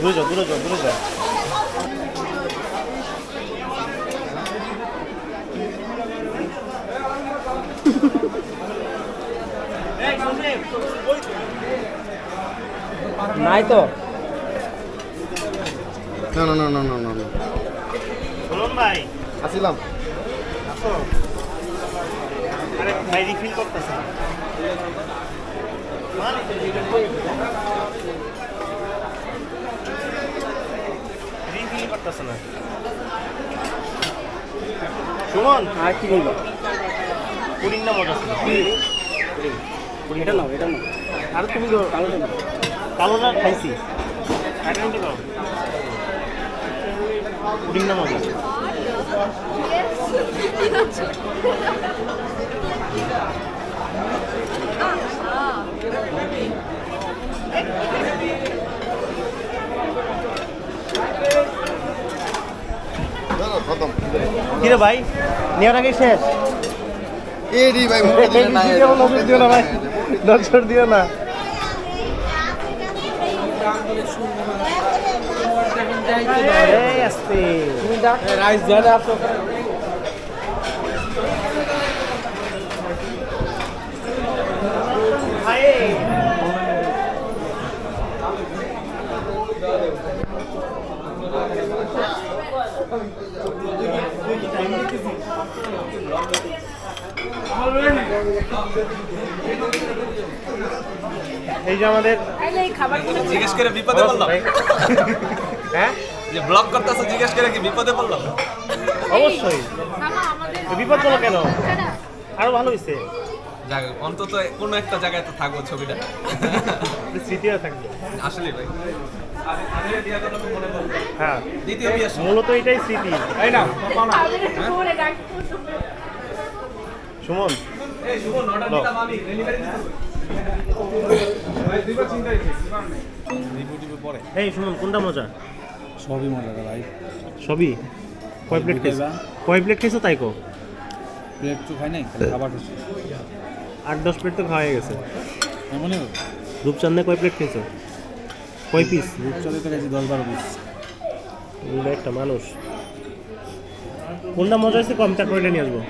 দূরে যাও দূরে যাও দূরে যাও। নাই তো না না না না না না বলুন ভাই আসিলাম আসো। আরে ভাই রিফিল করতেছে রিফিল করতেছে না। সুমন আর কি বলবো? পুডিং না মজা ছিল। এটা নাও এটা নাও। আর তুমি কালোটা খাইছি। আইটেমটা দাও। পুডিং না মজা। খতম কিরে ভাই নেওয়ার আগে শেষ। এডি ভাই মুখে দিলে না নজর দিও না ভাই, নজর দিও না। এই আস্তে তুমি রাইস জানে আসো। এই যে আমাদের জিজ্ঞেস করে বিপদে বললাম। হ্যাঁ যে ব্লগ করতেছে জিজ্ঞেস করে কি বিপদে বললাম? অবশ্যই বিপদ হলো কেন, আরো ভালো হয়েছে। যাক অন্তত কোনো একটা জায়গায় তো থাকবো ছবিটা, স্মৃতিও থাকবে। আসলে ভাই হ্যাঁ দ্বিতীয় বিয়ে মূলত এটাই স্মৃতি, তাই না? সুমন এই সুমন কোনটা মজা? সবই মজা ভাই, সবই। কয় প্লেট খেয়েছো? কয় প্লেট খেয়েছো তাই কো? প্লেট তো খাই নাই, খালি খাবার খাচ্ছি। 8-10 প্লেট তো খাওয়া গেছে। মনে রূপচাঁদে কয় প্লেট খেয়েছো? কয় পিস? রূপচাঁদে তো খাইছি 10-12 পিস। একটা মানুষ। কোনটা মজা হয়েছে কম চা করে নিয়ে আসবো।